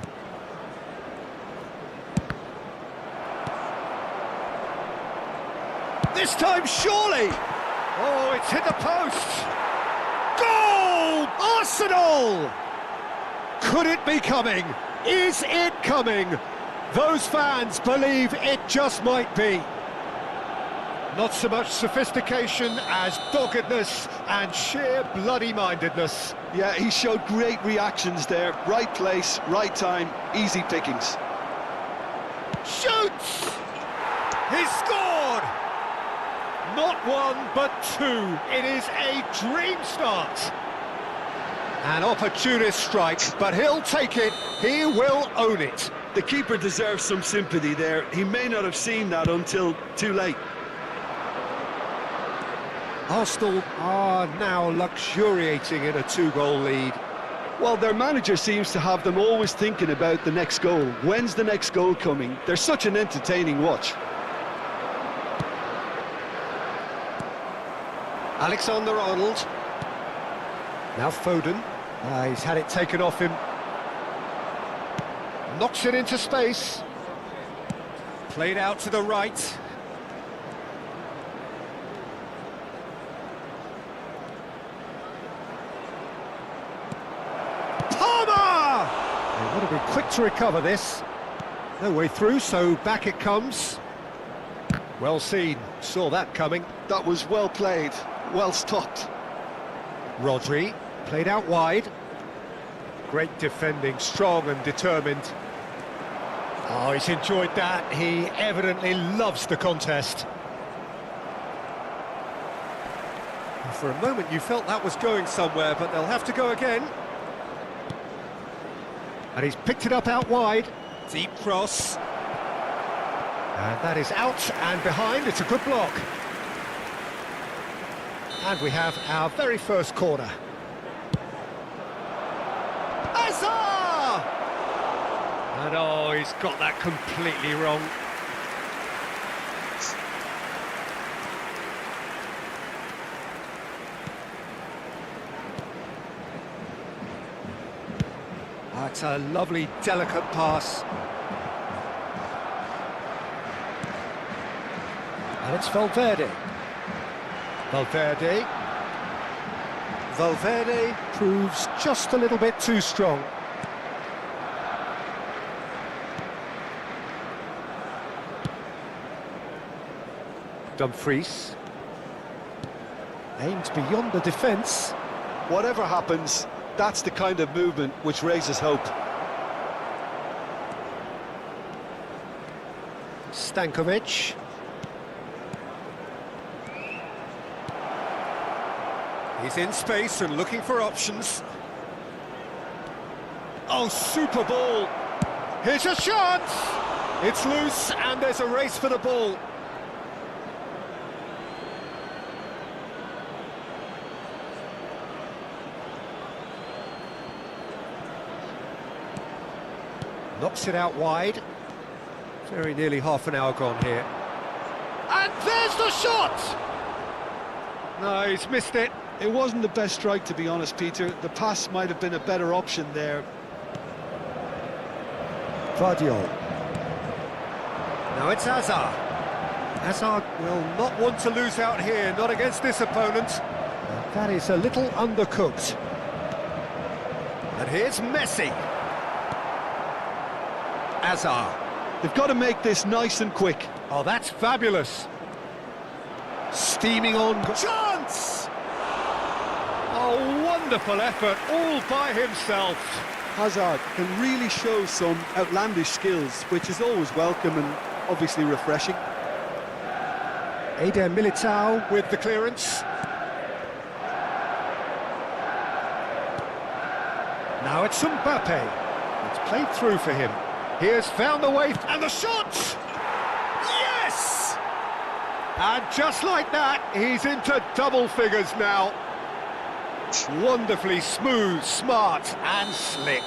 This time, surely! Oh, it's hit the post! Goal! Arsenal! Could it be coming? Is it coming? Those fans believe it just might be. Not so much sophistication as doggedness and sheer bloody-mindedness. Yeah, he showed great reactions there. Right place, right time, easy pickings. Shoots! He's scored! Not one, but two. It is a dream start. An opportunist strike, but he'll take it. He will own it. The keeper deserves some sympathy there. He may not have seen that until too late. Arsenal are now luxuriating in a two-goal lead. Well, their manager seems to have them always thinking about the next goal. When's the next goal coming? They're such an entertaining watch. Alexander-Arnold. Now Foden. He's had it taken off him. Knocks it into space. Played out to the right. Palmer! They want to be quick to recover this. No way through, so back it comes. Well seen. Saw that coming. That was well played, well stopped. Rodri, played out wide. Great defending, strong and determined. Oh, he's enjoyed that. He evidently loves the contest. For a moment you felt that was going somewhere, but they'll have to go again. And he's picked it up out wide. Deep cross. And that is out and behind. It's a good block. And we have our very first corner. Hazard! And oh, he's got that completely wrong. That's a lovely, delicate pass. And it's Valverde. Valverde proves just a little bit too strong. Dumfries. Aimed beyond the defence. Whatever happens, that's the kind of movement which raises hope. Stankovic. He's in space and looking for options. Oh, super ball. Here's a shot! It's loose and there's a race for the ball. Knocks it out wide. Very nearly half an hour gone here. And there's the shot! No, he's missed it. It wasn't the best strike, to be honest, Peter. The pass might have been a better option there. Vardiol. Now it's Hazard. Hazard will not want to lose out here, not against this opponent. And that is a little undercooked. And here's Messi. Hazard. They've got to make this nice and quick. Oh, that's fabulous. Steaming on. Chance! Oh, wonderful effort, all by himself. Hazard can really show some outlandish skills, which is always welcome and obviously refreshing. Eder Militao with the clearance. Now it's Mbappe. It's played through for him. He has found the way, and the shot! Yes! And just like that, he's into double figures now. Wonderfully smooth, smart and slick.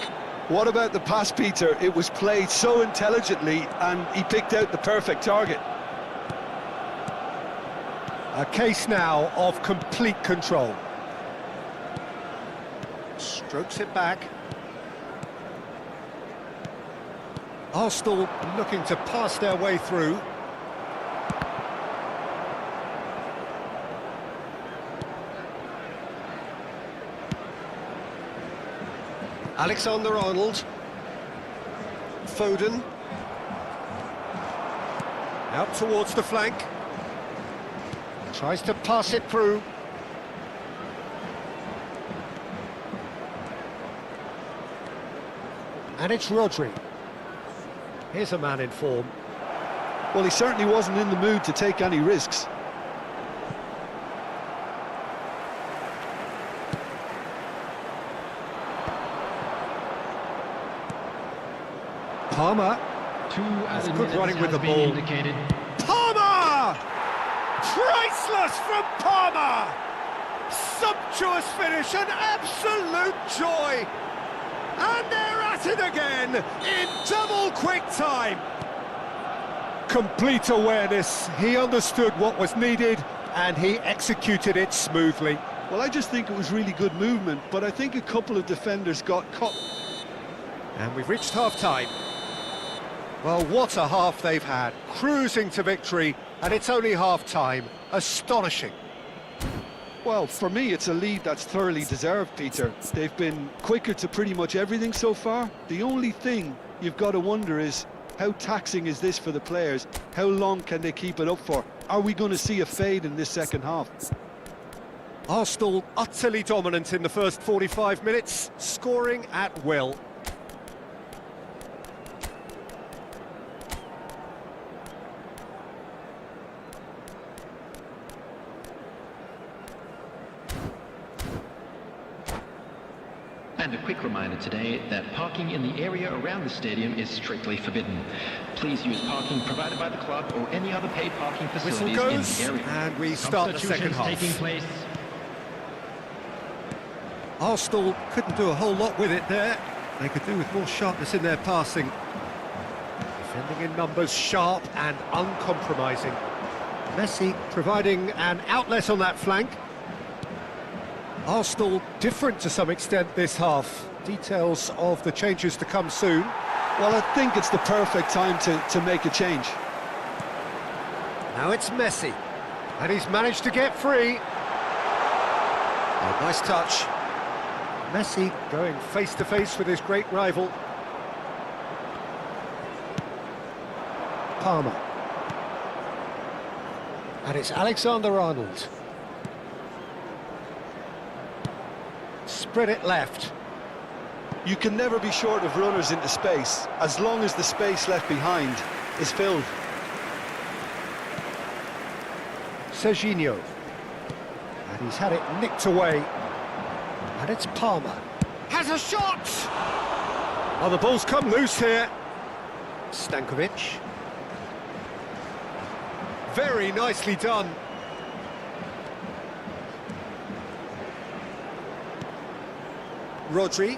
What about the pass, Peter? It was played so intelligently and he picked out the perfect target. A case now of complete control. Strokes it back. Arsenal looking to pass their way through. Alexander-Arnold. Foden. Out towards the flank. Tries to pass it through. And it's Rodri. Here's a man in form. Well, he certainly wasn't in the mood to take any risks. Palmer. That's good running with the ball. Indicated. Palmer! Priceless from Palmer! Sumptuous finish, an absolute joy! And they're at it again in double quick time. Complete awareness. He understood what was needed and he executed it smoothly. Well, I just think it was really good movement, but I think a couple of defenders got caught. And we've reached half-time. Well, what a half they've had. Cruising to victory, and it's only half-time. Astonishing. Well, for me, it's a lead that's thoroughly deserved, Peter. They've been quicker to pretty much everything so far. The only thing you've got to wonder is, how taxing is this for the players? How long can they keep it up for? Are we going to see a fade in this second half? Arsenal utterly dominant in the first 45 minutes, scoring at will. And a quick reminder today that parking in the area around the stadium is strictly forbidden. Please use parking provided by the club or any other paid parking Whistle facilities goes, in the area. and we start the second half. Taking place. Arsenal couldn't do a whole lot with it there. They could do with more sharpness in their passing. Defending in numbers, sharp and uncompromising. Messi providing an outlet on that flank. Arsenal different to some extent this half. Details of the changes to come soon. Well, I think it's the perfect time to make a change. Now it's Messi. And he's managed to get free. Oh, nice touch. Messi going face-to-face with his great rival. Palmer. And it's Alexander-Arnold. Spread it left. You can never be short of runners into space, as long as the space left behind is filled. Serginho. And he's had it nicked away. And it's Palmer. Has a shot! Oh, the ball's come loose here. Stankovic. Very nicely done. Rodri.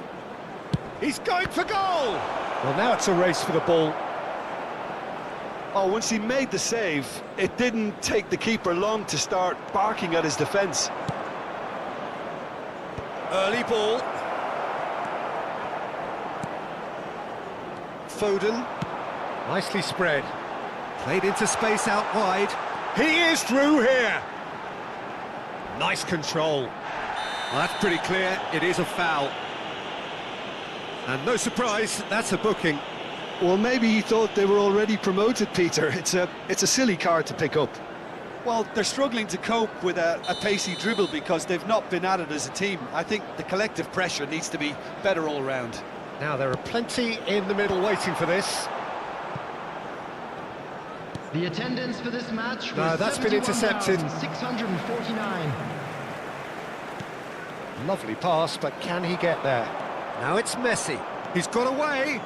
He's going for goal! Well, now it's a race for the ball. Oh, once he made the save, it didn't take the keeper long to start barking at his defence. Early ball. Foden. Nicely spread. Played into space out wide. He is through here. Nice control. Well, that's pretty clear. It is a foul. And no surprise, that's a booking. Well, maybe he thought they were already promoted, Peter. It's a silly card to pick up. Well, they're struggling to cope with a pacey dribble because they've not been at it as a team. I think the collective pressure needs to be better all round. Now, there are plenty in the middle waiting for this. The attendance for this match was That's been intercepted. 649. Lovely pass, but can he get there? Now it's Messi. He's got away.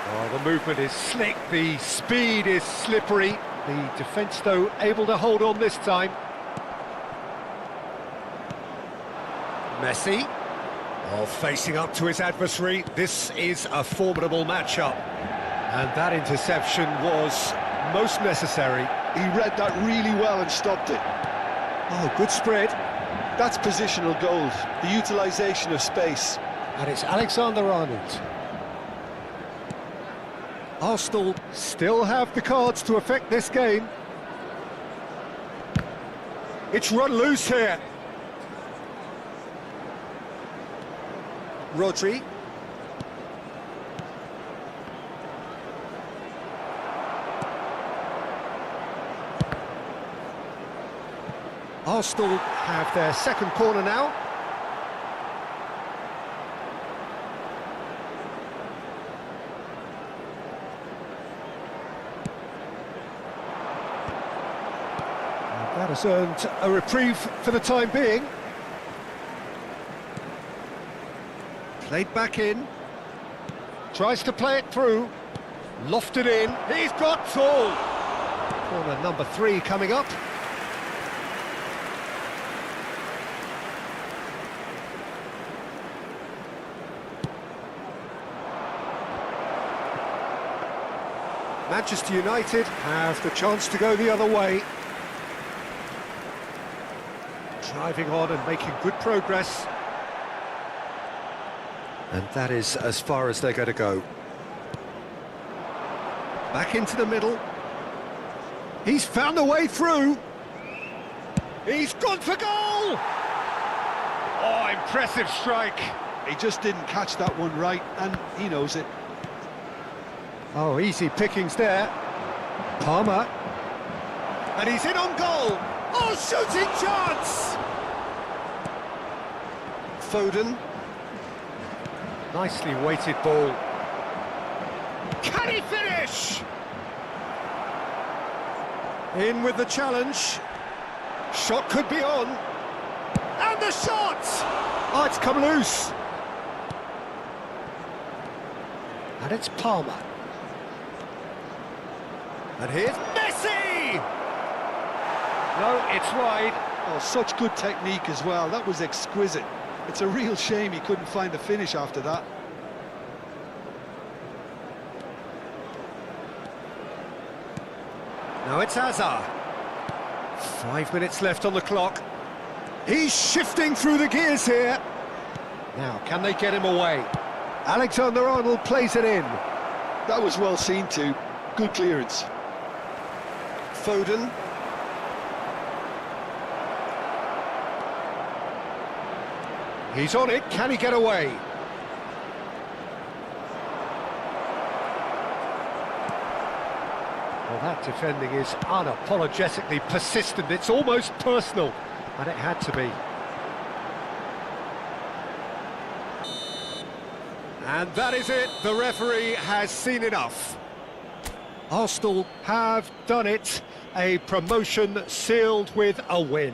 Oh, the movement is slick, the speed is slippery. The defence, though, able to hold on this time. Messi. Oh, facing up to his adversary. This is a formidable matchup. And that interception was most necessary. He read that really well and stopped it. Oh, good spread. That's positional gold, the utilisation of space. And it's Alexander-Arnold. Arsenal still have the cards to affect this game. It's run loose here. Rodri. Arsenal have their second corner now. And that has earned a reprieve for the time being. Played back in. Tries to play it through. Lofted in. He's got tall. Corner number 3 coming up. Manchester United have the chance to go the other way. Driving on and making good progress. And that is as far as they're going to go. Back into the middle. He's found a way through. He's gone for goal! Oh, impressive strike. He just didn't catch that one right, and he knows it. Oh, easy pickings there. Palmer. And he's in on goal. Oh, shooting chance! Foden. Nicely weighted ball. Can he finish? In with the challenge. Shot could be on. And the shot! Oh, it's come loose. And it's Palmer. And here's Messi! No, it's wide. Oh, such good technique as well. That was exquisite. It's a real shame he couldn't find a finish after that. Now it's Hazard. 5 minutes left on the clock. He's shifting through the gears here. Now, can they get him away? Alexander-Arnold plays it in. That was well seen too. Good clearance. Foden. He's on it. Can he get away? Well, that defending is unapologetically persistent. It's almost personal, and it had to be. And that is it. The referee has seen enough. Arsenal have done it. A promotion sealed with a win.